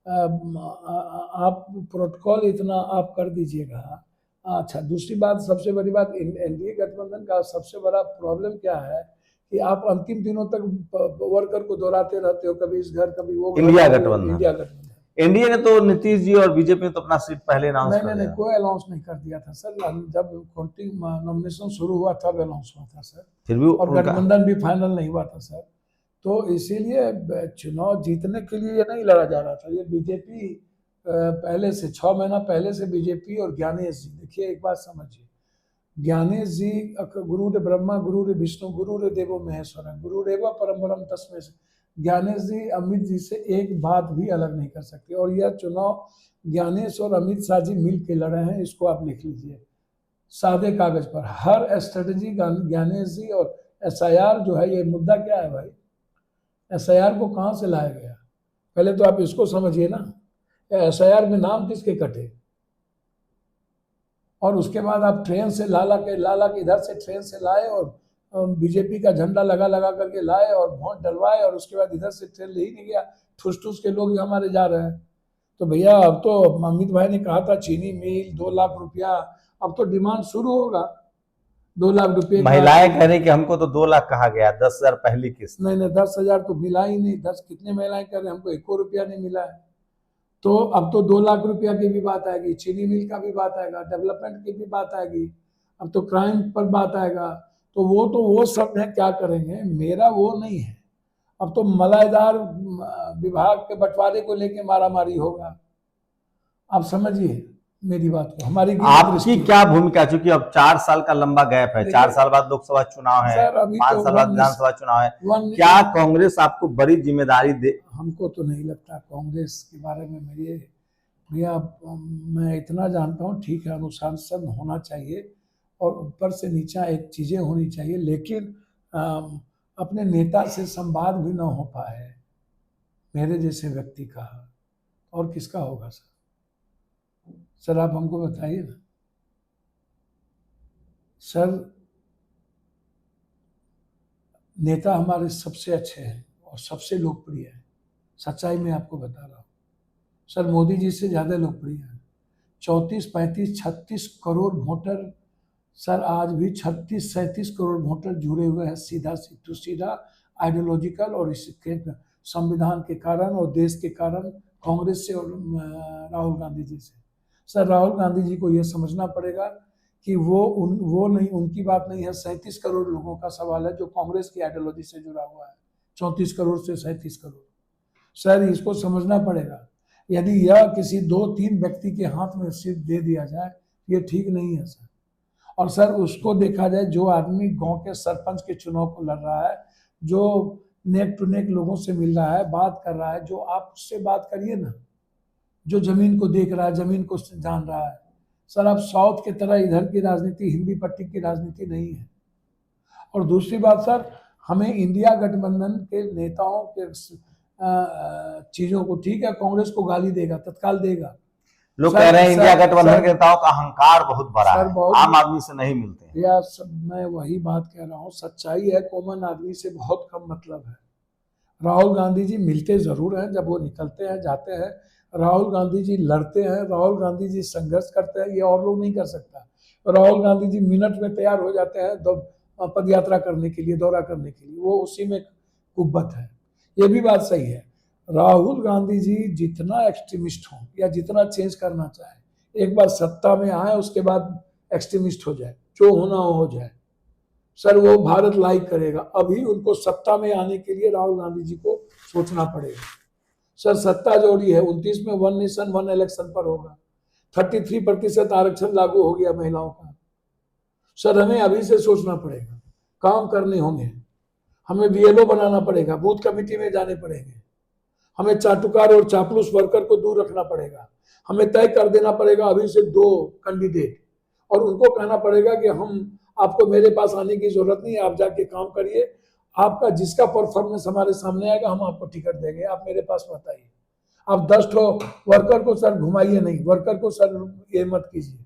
आप प्रोटोकॉल इतना आप कर दीजिएगा। अच्छा, दूसरी बात, सबसे बड़ी बात, एनडीए गठबंधन का सबसे बड़ा प्रॉब्लम क्या है कि आप अंतिम दिनों तक वर्कर को दोहराते रहते हो, कभी इस घर कभी वो घर। इंडिया गठबंधन, इंडिया गठबंधन, एनडीए ने तो नीतीश जी और बीजेपी ने तो अपना सीट पहले अनाउंस कर दिया। कोई अनाउंस नहीं कर दिया था सर। जब काउंटिंग नॉमिनेशन शुरू हुआ तब अनाउंस हुआ था सर, फिर भी और गठबंधन भी फाइनल नहीं हुआ था सर। तो इसीलिए चुनाव जीतने के लिए ये नहीं लड़ा जा रहा था। ये बीजेपी पहले से 6 महीना पहले से बीजेपी और ज्ञानेश जी, देखिए एक बात समझिए, ज्ञानेश जी गुरुदेव ब्रह्मा गुरुदेव विष्णु गुरुदेव देवो महेश्वर, गुरुदेव परम तस्मै। ज्ञानेश जी अमित जी से एक बात भी अलग नहीं कर सकते, और यह चुनाव ज्ञानेश और अमित शाह जी मिल के लड़े हैं। इसको आप लिख लीजिए सादे कागज पर। हर स्ट्रेटजी ज्ञानेश जी, और एसआईआर जो है, ये मुद्दा क्या है भाई? एसआईआर को कहाँ से लाया गया? पहले तो आप इसको समझिए ना, एसआईआर में नाम किसके कटे, और उसके बाद आप ट्रेन से लाला के इधर से ट्रेन से लाए, और बीजेपी का झंडा लगा करके लाए और वोट डलवाए, और उसके बाद इधर से ट्रेन ले ही नहीं गया, ठूस ठूस के लोग हमारे जा रहे हैं। तो भैया अब तो अमित भाई ने कहा था चीनी मिल 2 लाख रुपया, अब तो डिमांड शुरू होगा 2 लाख रुपये। महिलाएं कह रही कि हमको तो 2 लाख कहा गया, 10,000 पहली किस्त। नहीं 10,000 तो मिला ही नहीं। 10 कितने महिलाएं कह रहे, हमको 1 रुपया नहीं मिला है। तो अब तो 2 लाख रुपया की भी बात आएगी, चीनी मिल का भी बात आएगा, डेवलपमेंट की भी बात आएगी, अब तो क्राइम पर बात आएगा। तो वो सब है, क्या करेंगे, मेरा वो नहीं है। अब तो मलाईदार विभाग के बंटवारे को लेके मारामारी होगा। आप समझिए मेरी बात को, हमारी आपकी क्या भूमिका, चूंकि अब 4 साल का लंबा गैप है, 4 साल बाद लोकसभा चुनाव है, 5 साल बाद विधानसभा चुनाव है, क्या कांग्रेस आपको बड़ी जिम्मेदारी दे? हमको तो नहीं लगता। कांग्रेस के बारे में मेरे भैया मैं इतना जानता हूँ, ठीक है, अनुशासन होना चाहिए और ऊपर से नीचा एक चीज़ें होनी चाहिए, लेकिन अपने नेता से संवाद भी ना हो पाए मेरे जैसे व्यक्ति का, और किसका होगा सर? सर आप हमको बताइए ना सर। नेता हमारे सबसे अच्छे हैं और सबसे लोकप्रिय हैं, सच्चाई में आपको बता रहा हूँ सर। मोदी जी से ज़्यादा लोकप्रिय हैं। 34, 35, 36 करोड़ वोटर सर, आज भी 36, 37 करोड़ वोटर जुड़े हुए हैं सीधा आइडियोलॉजिकल, और इसके संविधान के कारण और देश के कारण कांग्रेस से और राहुल गांधी जी से। सर राहुल गांधी जी को यह समझना पड़ेगा कि वो नहीं, उनकी बात नहीं है। 37 करोड़ लोगों का सवाल है जो कांग्रेस की आइडियोलॉजी से जुड़ा हुआ है, 34 करोड़ से 37 करोड़। सर इसको समझना पड़ेगा। यदि यह किसी 2-3 व्यक्ति के हाथ में सिर्फ दे दिया जाए, ये ठीक नहीं है सर। और सर उसको देखा जाए, जो आदमी गांव के सरपंच के चुनाव को लड़ रहा है, जो नेक टू नेक लोगों से मिल रहा है, बात कर रहा है, जो आप उससे बात करिए ना, जो जमीन को देख रहा है, जमीन को जान रहा है। सर अब साउथ की तरह इधर की राजनीति हिंदी पट्टी की राजनीति नहीं है। और दूसरी बात सर, हमें इंडिया गठबंधन के नेताओं के चीजों को, ठीक है कांग्रेस को गाली देगा, तत्काल देगा। लोग कह रहे हैं इंडिया गठबंधन के नेताओं का अहंकार बहुत बड़ा है, आम आदमी से नहीं मिलते हैं। भैया मैं वही बात कह रहा हूँ, सच्चाई है कॉमन आदमी से बहुत कम मतलब है। राहुल गांधी जी मिलते जरूर हैं, जब वो निकलते हैं जाते हैं। राहुल गांधी जी लड़ते हैं, राहुल गांधी जी संघर्ष करते हैं, ये और लोग नहीं कर सकता। राहुल गांधी जी मिनट में तैयार हो जाते हैं पद यात्रा करने के लिए, दौरा करने के लिए, वो उसी में कुब्बत है। ये भी बात सही है। राहुल गांधी जी जितना एक्सट्रीमिस्ट हो या जितना चेंज करना चाहे, एक बार सत्ता में आए उसके बाद एक्सट्रीमिस्ट हो जाए, जो होना हो जाए। सर वो भारत लाइक करेगा। अभी उनको सत्ता में आने के लिए राहुल गांधी जी को सोचना पड़ेगा। सर सत्ता जोड़ी है, 29 में 1 नेशन 1 इलेक्शन पर होगा। 33% आरक्षण लागू हो गया महिलाओं का। सर हमें अभी से सोचना पड़ेगा, काम करने होंगे, हमें बीएलओ बनाना पड़ेगा, बूथ कमेटी में जाने पड़ेंगे, हमें चाटुकार और चापलूस वर्कर को दूर रखना पड़ेगा, हमें तय कर देना पड़ेगा अभी से 2 कैंडिडेट, और उनको कहना पड़ेगा कि हम आपको मेरे पास आने की जरूरत नहीं है, आप जाके काम करिए, आपका जिसका परफॉर्मेंस हमारे सामने आएगा हम आपको टिकट देंगे, आप मेरे पास मत आइए। आप 10 वर्कर को सर घुमाइए नहीं, वर्कर को सर ये मत कीजिए,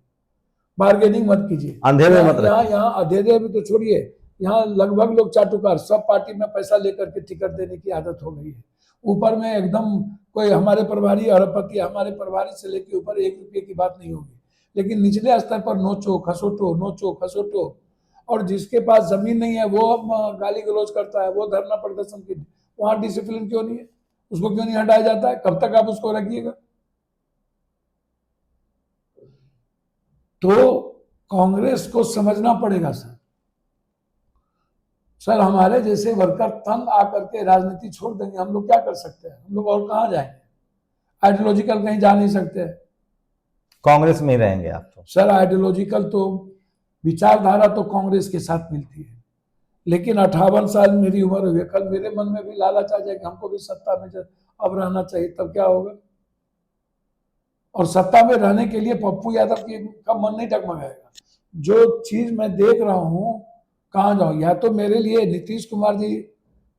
बार्गेनिंग मत कीजिए, अंधेरे मत रखिए। यहाँ अंधेरे में तो छोड़िए, यहाँ लगभग लोग चाटुकार, सब पार्टी में पैसा लेकर के टिकट देने की आदत हो गई है। ऊपर में एकदम कोई हमारे प्रभारी अरबपति, हमारे प्रभारी से लेके ऊपर 1 रुपये की बात नहीं होगी, लेकिन निचले स्तर पर नोचो खसोटो। और जिसके पास जमीन नहीं है वो अब गाली गलौज करता है, वो धरना प्रदर्शन की, वहां डिसिप्लिन क्यों नहीं है, उसको क्यों नहीं हटाया जाता है? कब तक आप उसको रखिएगा? तो कांग्रेस को समझना पड़ेगा सर हमारे जैसे वर्कर तंग आकर के राजनीति छोड़ देंगे, हम लोग क्या कर सकते हैं? हम लोग और कहाँ जाएंगे? आइडियोलॉजिकल कहीं जा नहीं सकते। कांग्रेस में ही रहेंगे आप तो? सर आइडियोलॉजिकल तो विचारधारा तो कांग्रेस के साथ मिलती है, लेकिन 58 साल मेरी उम्र हुई है, कल मेरे मन में भी लालच आ जाए कि हमको भी सत्ता में अब रहना चाहिए, तब क्या होगा? और सत्ता में रहने के लिए पप्पू यादव का मन नहीं डगमगाएगा। जो चीज मैं देख रहा हूं, कहाँ जाऊं? या तो मेरे लिए नीतीश कुमार जी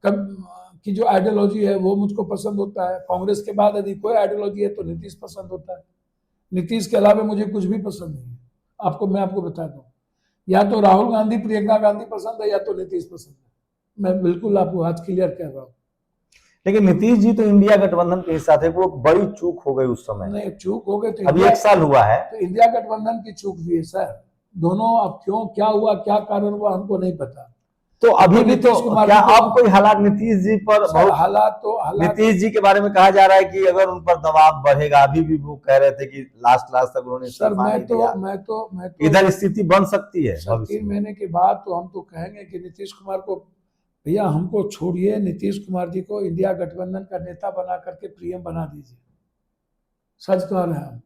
की जो आइडियोलॉजी है वो मुझको पसंद होता है, कांग्रेस के बाद यदि कोई आइडियोलॉजी है तो नीतीश पसंद होता है। नीतीश के अलावा मुझे कुछ भी पसंद नहीं है। मैं आपको बता दूं, या तो राहुल गांधी प्रियंका गांधी पसंद है या तो नीतीश पसंद है। मैं बिल्कुल आपको आज क्लियर कह रहा हूँ। लेकिन नीतीश जी तो इंडिया गठबंधन के हिस्सा थे, वो बड़ी चूक हो गई उस समय। नहीं चूक हो गई तो अभी 1 साल हुआ है तो इंडिया गठबंधन की चूक भी है सर। दोनों अब क्यों, क्या हुआ, क्या कारण हुआ हमको नहीं पता। तो अभी भी तो क्या अब कोई हालात नीतीश जी पर हालात नीतीश जी के बारे में कहा जा रहा है कि अगर उन पर दबाव बढ़ेगा, अभी भी वो कह रहे थे कि लास्ट तक उन्होंने सर मैं तो इधर स्थिति बन सकती है। 3 महीने के बाद तो हम तो कहेंगे कि नीतीश कुमार को, भैया हमको छोड़िए, नीतीश कुमार जी को इंडिया गठबंधन का नेता बना करके पीएम बना दीजिए। सच कह रहे हैं हम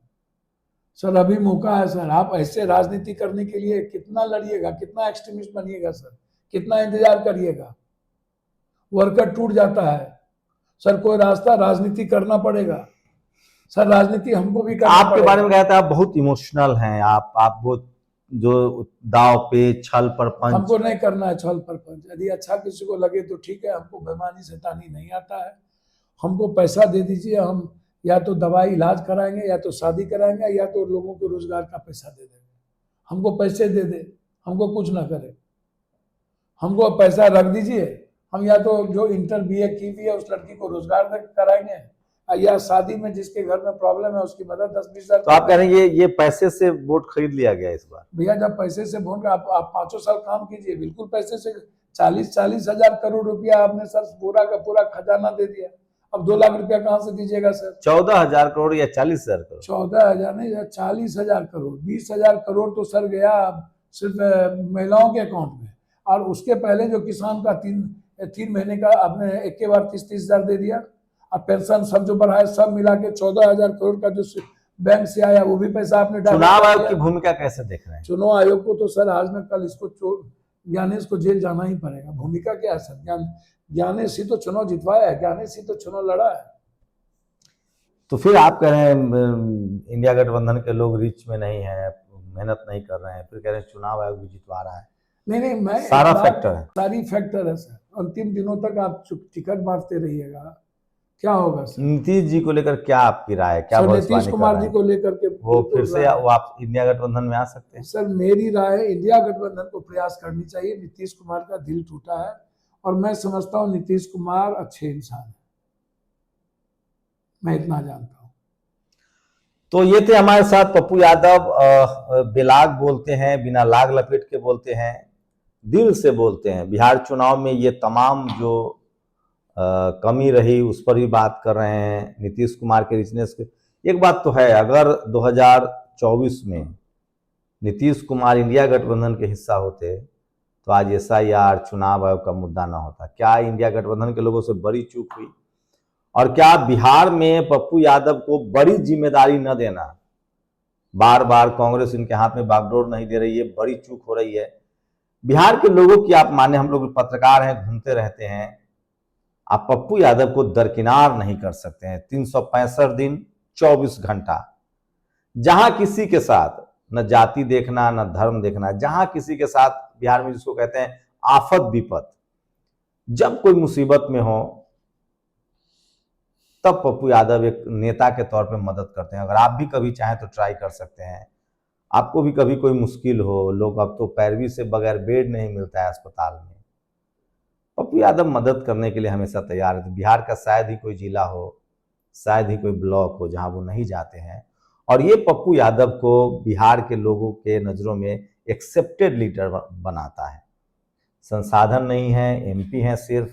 सर, अभी मौका है सर। आप ऐसे राजनीति करने के लिए कितना लड़िएगा, कितना एक्सट्रीमिस्ट बनिएगा सर, कितना इंतजार करिएगा? वर्कर टूट जाता है सर, कोई रास्ता राजनीति करना पड़ेगा सर, राजनीति हमको भी करना आपके बारे में कहता है आप बहुत इमोशनल हैं, आप वो जो दाव पे छल परपंच, हमको नहीं करना है छल परपंच। यदि अच्छा किसी को लगे तो ठीक है, हमको बेईमानी शैतानी नहीं आता है। हमको पैसा दे दीजिए, हम या तो दवाई इलाज कराएंगे, या तो शादी कराएंगे, या तो लोगों को रोजगार का पैसा दे देंगे। हमको पैसे दे दे, हमको कुछ ना करे, हमको पैसा रख दीजिए। हम या तो जो इंटर BA की भी है उस लड़की को रोजगार कराएंगे, या शादी में जिसके घर में प्रॉब्लम है उसकी मदद 10-20 हजार। तो आप कह रहे हैं ये पैसे से वोट खरीद लिया गया इस बार? भैया जब पैसे से वोट, आप 5 साल काम कीजिए, बिल्कुल पैसे से 40 हजार करोड़ रुपया आपने सर पूरा का पूरा खजाना दे दिया। अब 2 लाख रुपया कहाँ से दीजिएगा सर? 14,000 करोड़ या 40,000 करोड़? 14,000 नहीं, 40,000 करोड़। 20,000 करोड़ तो सर गया सिर्फ महिलाओं के अकाउंट में, और उसके पहले जो किसान का 3 महीने का आपने एक के बार 30,000 दे दिया, और पेंशन सब जो बढ़ाए सब मिला के 14,000 करोड़ का जो बैंक से आया वो भी पैसा आपने चुनाव आयोग की भूमिका कैसे देख रहे हैं? चुनाव आयोग को तो सर आज न कल इसको ज्ञानेश को जेल जाना ही पड़ेगा। भूमिका क्या है सर? ज्ञानेश ही तो चुनाव जितवाया है, ज्ञानेश ही तो चुनाव लड़ा है। तो फिर आप कह रहे हैं इंडिया गठबंधन के लोग रीच में नहीं है, मेहनत नहीं कर रहे हैं, फिर कह रहे हैं चुनाव आयोग भी जितवा रहा है। नहीं, मैं सारा फैक्टर है, सारी फैक्टर है सर। अंतिम दिनों तक आप टिकट बांटते रहिएगा, क्या होगा सर? नीतीश जी को लेकर क्या आपकी राय है? क्या नीतीश कुमार जी को लेकर के वो फिर से वो आप इंडिया गठबंधन में आ सकते हैं? सर मेरी राय इंडिया गठबंधन को प्रयास करनी चाहिए। नीतीश कुमार का दिल टूटा है, और मैं समझता हूँ नीतीश कुमार अच्छे इंसान है, मैं इतना जानता हूँ। तो ये थे हमारे साथ पप्पू यादव। बेलाग बोलते हैं, बिना लाग लपेट के बोलते हैं, दिल से बोलते हैं। बिहार चुनाव में ये तमाम जो कमी रही उस पर भी बात कर रहे हैं, नीतीश कुमार के रिचनेस के। एक बात तो है, अगर 2024 में नीतीश कुमार इंडिया गठबंधन के हिस्सा होते तो आज SIR चुनाव आयोग का मुद्दा ना होता। क्या इंडिया गठबंधन के लोगों से बड़ी चूक हुई? और क्या बिहार में पप्पू यादव को बड़ी जिम्मेदारी न देना, बार बार कांग्रेस इनके हाथ में बागडोर नहीं दे रही है, बड़ी चूक हो रही है? बिहार के लोगों की आप माने, हम लोग पत्रकार हैं, घूमते रहते हैं, आप पप्पू यादव को दरकिनार नहीं कर सकते हैं। 365 दिन 24 घंटा, जहां किसी के साथ न जाति देखना न धर्म देखना, जहां किसी के साथ, बिहार में जिसको कहते हैं आफत विपत, जब कोई मुसीबत में हो तब पप्पू यादव एक नेता के तौर पे मदद करते हैं। अगर आप भी कभी चाहें तो ट्राई कर सकते हैं। आपको भी कभी कोई मुश्किल हो, लोग अब तो पैरवी से बगैर बेड नहीं मिलता है अस्पताल में, पप्पू यादव मदद करने के लिए हमेशा तैयार है। तो बिहार का शायद ही कोई जिला हो, शायद ही कोई ब्लॉक हो जहां वो नहीं जाते हैं, और ये पप्पू यादव को बिहार के लोगों के नज़रों में एक्सेप्टेड लीडर बनाता है। संसाधन नहीं है, MP हैं सिर्फ,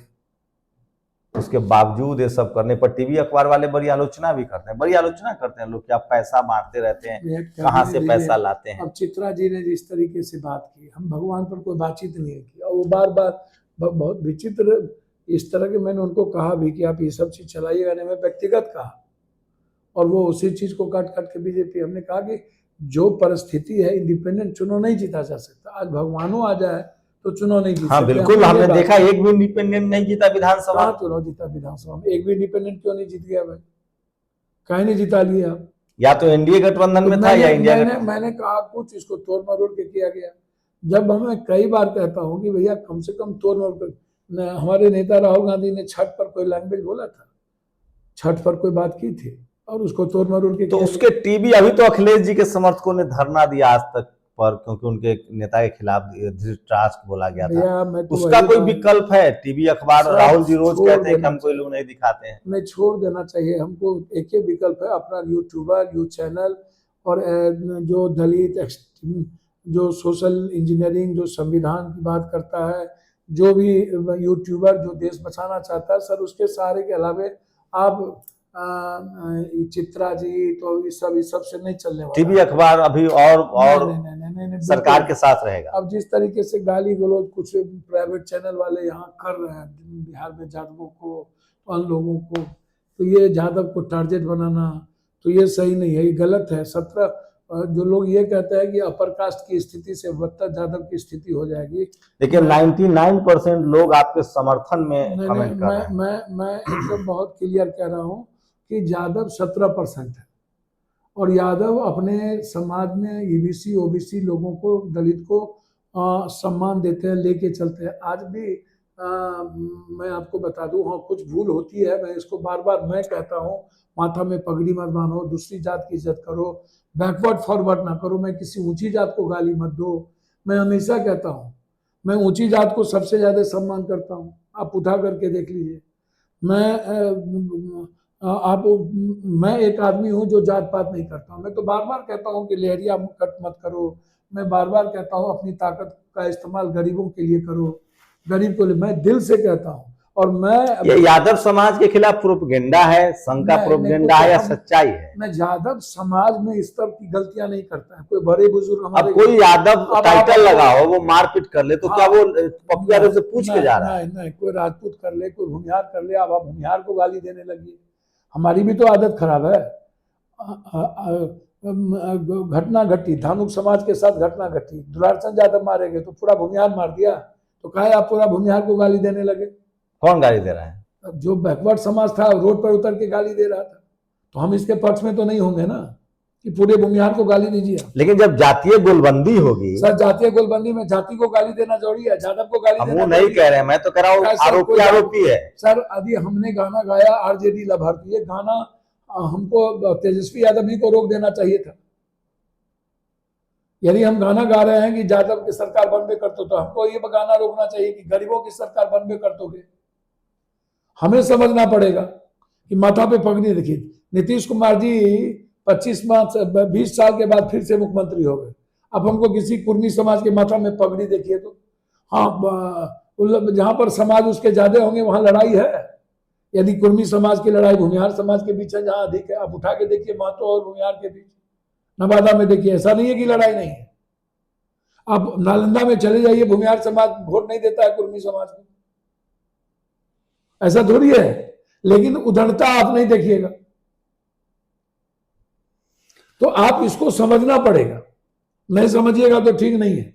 उसके बावजूद ये सब करने पर टीवी अखबार वाले बड़ी आलोचना भी करते हैं, बड़ी आलोचना करते हैं लोग, क्या पैसा बांटते रहते हैं, कहाँ से पैसा लाते हैं। अब चित्रा जी ने जिस तरीके से बात की, हम भगवान पर कोई बातचीत नहीं की, और वो बार बार बहुत विचित्र इस तरह के, मैंने उनको कहा भी कि आप ये सब चीज चलाइएगा नहीं, मैं व्यक्तिगत कहा, और वो उसी चीज को काट काट के बीजेपी। हमने कहा कि जो परिस्थिति है, इंडिपेंडेंट चुनाव नहीं जीता जा सकता। आज भगवानों आ जाए तो चुनाव नहीं जीत। हाँ बिल्कुल, हमने देखा एक भी इंडिपेंडेंट नहीं जीता विधानसभा। चुनाव जीता विधानसभा में, एक भी इंडिपेंडेंट क्यों नहीं जीत गया भाई? कहीं नहीं जिता लिया? या तो एनडीए गठबंधन में था या इंडिया गठबंधन। मैंने कहा कुछ इसको तोड़ मरोड़ के किया गया। जब मैं कई बार कहता हूँ कि भैया कम से कम तोड़ मरोड़ कर, हमारे नेता राहुल गांधी ने छठ पर कोई लैंग्वेज बोला था, छठ पर कोई बात की थी, और उसको तोड़ मरोड़ के, तो उसके टीवी, अभी तो अखिलेश जी के समर्थकों ने धरना दिया आज तक पर, क्योंकि उनके नेता के खिलाफ धृतराष्ट्र बोला गया था। उसका कोई विकल्प है? टीवी अखबार राहुल जी रोज कहते हैं कि हम कोई लोग नहीं दिखाते हैं। नहीं, छोड़ देना चाहिए हमको। एक ही विकल्प है, अपना यूट्यूबर, न्यूज चैनल, और जो दलित, जो सोशल इंजीनियरिंग, जो संविधान की बात करता है, जो भी यूट्यूबर जो देश बचाना चाहता है सर, उसके सहारे के अलावे आप चित्रा जी तो इस सब से नहीं चलने वाला। टीवी अखबार अभी और नहीं, सरकार के साथ रहेगा। अब जिस तरीके से गाली गलौज कुछ प्राइवेट चैनल वाले यहाँ कर रहे हैं बिहार में जादवों को, अन्य लोगों को, तो ये जादव को टारगेट बनाना तो ये सही नहीं है, ये गलत है। 17 जो लोग ये कहते हैं कि अपर कास्ट की स्थिति से बदतर जादव की स्थिति हो जाएगी, लेकिन 99% लोग आपके समर्थन में कमेंट कर रहे हैं। मैं एकदम बहुत क्लियर कह रहा हूँ कि यादव 17% है, और यादव अपने समाज में EBC OBC लोगों को, दलित को सम्मान देते हैं, लेके चलते हैं। आज भी मैं आपको बता दूं, हाँ कुछ भूल होती है, मैं इसको बार बार मैं कहता हूँ, माथा में पगड़ी मत बांधो, दूसरी जात की इज्जत करो, बैकवर्ड फॉरवर्ड ना करो, मैं किसी ऊंची जात को गाली मत दो। मैं हमेशा कहता हूँ, मैं ऊंची जात को सबसे ज्यादा सम्मान करता हूँ, आप उठा करके देख लीजिए। मैं एक आदमी हूँ जो जात पात नहीं करता हूँ। मैं तो बार बार कहता हूँ कि लहरिया कट मत करो, मैं बार बार कहता हूँ अपनी ताकत का इस्तेमाल गरीबों के लिए करो, गरीब को मैं दिल से कहता हूँ। और मैं ये यादव समाज के खिलाफ प्रोपगेंडा है, संघ का प्रोपगेंडा है या सच्चाई है? मैं यादव समाज में इस तरह की गलतियां नहीं करता है। कोई बड़े बुजुर्ग हमारे, अब कोई यादव टाइटल लगा हो, वो मारपीट कर ले, तो क्या वो पप्पू यादव से पूछ के जा रहा है? नहीं, कोई राजपूत कर ले, कोई भूमिहार कर ले, अब आप भूमिहार को गाली देने लगी। हमारी भी तो आदत खराब है। घटना घटी, धानुक समाज के साथ घटना घटी, दुलार चंद यादव मारे गए तो पूरा भूमिहार मार दिया, तो कहा आप पूरा भूमिहार को गाली देने लगे। कौन गाली दे रहा है? जो बैकवर्ड समाज था रोड पर उतर के गाली दे रहा था, तो हम इसके पक्ष में तो नहीं होंगे ना कि पूरे भूमिहार को गाली दीजिए। लेकिन जब जातीय गोलबंदी होगी सर, जातीय गोलबंदी में जाति को गाली देना जरूरी है? यादव को गाली देना नहीं कह रहे हैं, मैं तो कह रहा हूँ आरोपी है। सर, अभी हमने गाना गाया आरजेडी लभर, ये गाना हमको तेजस्वी यादव जी को रोक देना चाहिए था। यदि हम गाना गा रहे हैं कि यादव की सरकार बनबे कर, तो हमको ये गाना रोकना चाहिए कि गरीबों की सरकार बनबे कर दोगे। हमें समझना पड़ेगा कि माथा पे पगड़ी देखिए, नीतीश कुमार जी 20 साल के बाद फिर से मुख्यमंत्री हो गए। अब हमको किसी कुर्मी समाज के माथा में पगड़ी देखिए तो, हाँ, जहां पर समाज उसके ज्यादा होंगे वहां लड़ाई है। यदि कुर्मी समाज की लड़ाई भूमिहार समाज के बीच है जहां अधिक है, आप उठा के देखिए महतो और भूमिहार के बीच, नवादा में देखिए, ऐसा नहीं है कि लड़ाई नहीं है। आप नालंदा में चले जाइए, भूमिहार समाज वोट नहीं देता है कुर्मी समाज को, ऐसा थोड़ी है। लेकिन उधरता आप नहीं देखिएगा। तो आप इसको समझना पड़ेगा, नहीं समझिएगा तो ठीक नहीं है।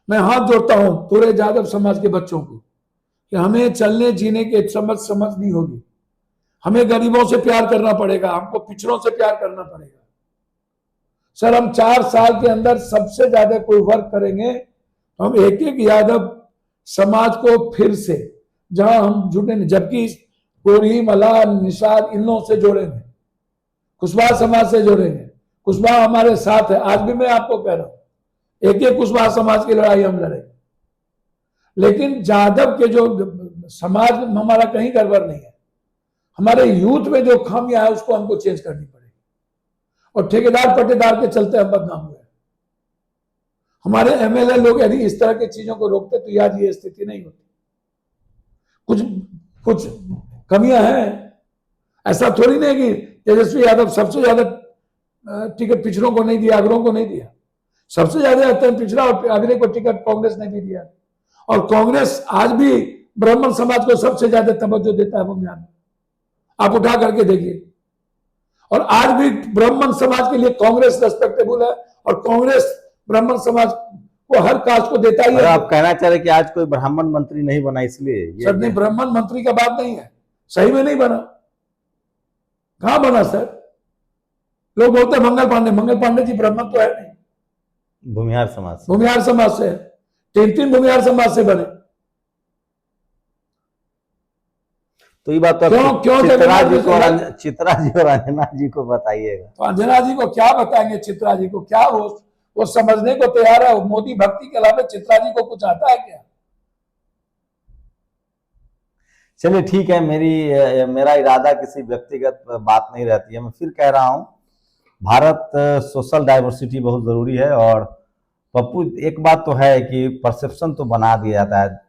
मैं हाथ जोड़ता हूं पूरे यादव समाज के बच्चों को कि हमें चलने जीने की समझनी होगी। हमें गरीबों से प्यार करना पड़ेगा, हमको पिछड़ों से प्यार करना पड़ेगा। सर, हम 4 साल के अंदर सबसे ज्यादा कोई वर्क करेंगे तो हम एक एक यादव समाज को फिर से, जहां हम जुड़ेंगे, जबकि कोरी, मल्हार, निषाद, इन लोगों से जोड़ेंगे, कुशवाहा समाज से जोड़ेंगे। कुशवाहा हमारे साथ है, आज भी मैं आपको कह रहा हूं, एक एक कुशवाहा समाज की लड़ाई हम लड़ेंगे। लेकिन यादव के जो समाज में हमारा कहीं गड़बड़ नहीं है। हमारे यूथ में जो खामियां है उसको हमको चेंज करनी पड़ेगी। और ठेकेदार पट्टेदार के चलते हम बदनाम हुए। हमारे एमएलए लोग यदि इस तरह की चीजों को रोकते तो आज ये स्थिति नहीं होती। कुछ कमियां हैं, ऐसा थोड़ी नहीं कि तेजस्वी यादव सबसे ज्यादा टिकट पिछड़ों को नहीं दिया, अगरों को नहीं दिया। सबसे ज्यादा अत्यंत पिछड़ा और अगरे को टिकट कांग्रेस ने भी दिया। और कांग्रेस आज भी ब्राह्मण समाज को सबसे ज्यादा तवज्जो देता है भूमिहार में, आप उठा करके देखिए। और आज भी ब्राह्मण समाज के लिए कांग्रेस रेस्पेक्टेबल है और कांग्रेस ब्राह्मण समाज को हर कास्ट को देता ही है। आप कहना चाह रहे कि आज कोई ब्राह्मण मंत्री नहीं बना इसलिए? सर नहीं, ब्राह्मण मंत्री का बात नहीं है, सही में नहीं बना। कहां बना सर? लोग बोलते मंगल पांडे जी ब्राह्मण तो है नहीं, भूमिहार समाज से, भूमिहार समाज से 3 भूमिहार समाज से बने। तो ये बात तो क्यों चित्रा जी और अंजना जी को बताइएगा। तो अंजना जी को क्या बताएंगे? चित्रा जी को क्या, वो समझने को तैयार है। मोदी भक्ति के अलावा चित्रा जी को कुछ आता है क्या? चलिए ठीक है, मेरा इरादा किसी व्यक्तिगत बात नहीं रहती है। मैं फिर कह रहा हूं, भारत सोशल डाइवर्सिटी बहुत जरूरी है। और पप्पू, एक बात तो है कि परसेप्शन तो बना दिया जाता है,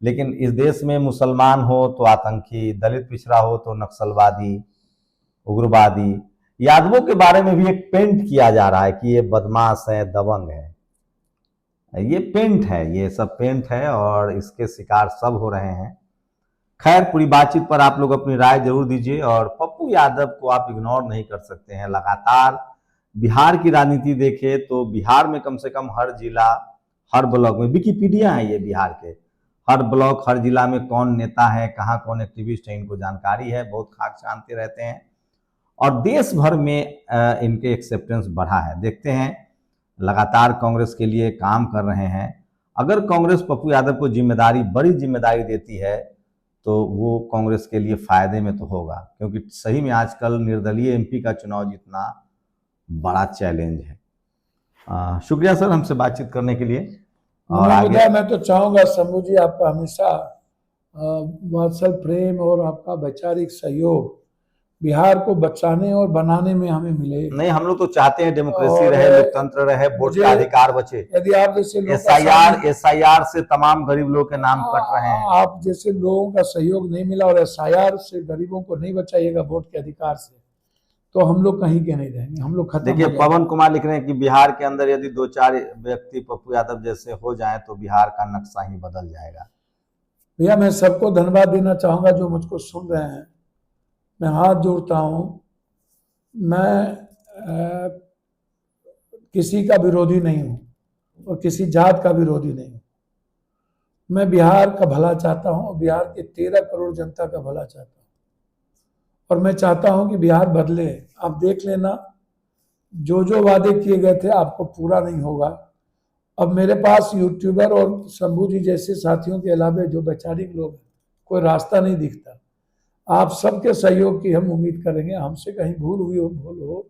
लेकिन इस देश में मुसलमान हो तो आतंकी, दलित पिछड़ा हो तो नक्सलवादी, उग्रवादी, यादवों के बारे में भी एक पेंट किया जा रहा है कि ये बदमाश है, दबंग है। ये पेंट है, ये सब पेंट है और इसके शिकार सब हो रहे हैं। खैर, पूरी बातचीत पर आप लोग अपनी राय जरूर दीजिए। और पप्पू यादव को आप इग्नोर नहीं कर सकते हैं। लगातार बिहार की राजनीति देखें तो बिहार में कम से कम हर जिला, हर ब्लॉक में विकिपीडिया है ये बिहार के, हर ब्लॉक, हर जिला में कौन नेता है, कहाँ कौन एक्टिविस्ट है, इनको जानकारी है, बहुत खाक छानते रहते हैं। और देश भर में इनके एक्सेप्टेंस बढ़ा है। देखते हैं, लगातार कांग्रेस के लिए काम कर रहे हैं। अगर कांग्रेस पप्पू यादव को बड़ी जिम्मेदारी देती है तो वो कांग्रेस के लिए फायदे में तो होगा, क्योंकि सही में आजकल निर्दलीय एमपी का चुनाव जीतना बड़ा चैलेंज है। शुक्रिया सर हमसे बातचीत करने के लिए। और आगे मैं तो चाहूंगा शंभू जी, आपका हमेशा वात्सल प्रेम और आपका वैचारिक सहयोग बिहार को बचाने और बनाने में हमें मिले। नहीं, हम लोग तो चाहते हैं डेमोक्रेसी और रहे, लोकतंत्र रहे, वोट मुझे का अधिकार बचे। यदि आप जैसे लोगों का एसआईआर से तमाम गरीब लोगों के नाम कट रहे हैं। आप जैसे लोगों का सहयोग नहीं मिला और एसआईआर से गरीबों को नहीं बचाइएगा वोट के अधिकार से, तो हम लोग कहीं के नहीं रहेंगे, हम लोग खत्म देखिए, हो जाएंगे। पवन कुमार लिख रहे हैं कि बिहार के अंदर यदि 2-4 व्यक्ति पप्पू यादव जैसे हो जाएं तो बिहार का नक्शा ही बदल जाएगा। भैया मैं सबको धन्यवाद देना चाहूंगा जो मुझको सुन रहे हैं। मैं हाथ जोड़ता हूं। मैं किसी का विरोधी नहीं हूं और किसी जात का विरोधी नहीं हूं। मैं बिहार का भला चाहता हूं और बिहार के 13 करोड़ जनता का भला चाहता हूं, और मैं चाहता हूं कि बिहार बदले। आप देख लेना, जो जो वादे किए गए थे आपको पूरा नहीं होगा। अब मेरे पास यूट्यूबर और शंभू जी जैसे साथियों के अलावा जो वैचारिक लोग हैं, कोई रास्ता नहीं दिखता। आप सबके सहयोग की हम उम्मीद करेंगे। हमसे कहीं भूल हुई हो, भूल हो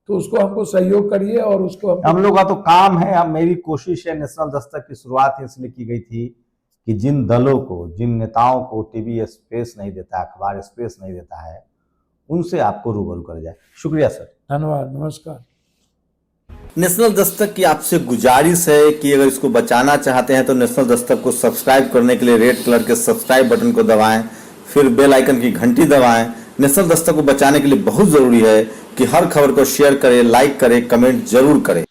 तो उसको हमको सहयोग करिए और उसको हम लोग का तो काम है। अब मेरी कोशिश है, नेशनल दस्तक की शुरुआत इसलिए की गई थी कि जिन दलों को, जिन नेताओं को टीवी स्पेस नहीं देता, अखबार स्पेस नहीं देता है, उनसे आपको रूबरू कर जाए। शुक्रिया सर, धन्यवाद, नमस्कार। नेशनल दस्तक की आपसे गुजारिश है कि अगर इसको बचाना चाहते हैं तो नेशनल दस्तक को सब्सक्राइब करने के लिए रेड कलर के सब्सक्राइब बटन को दबाएं, फिर बेल आइकन की घंटी दबाएं। नेशनल दस्तक को बचाने के लिए बहुत जरूरी है कि हर खबर को शेयर करें, लाइक करें, कमेंट जरूर करें।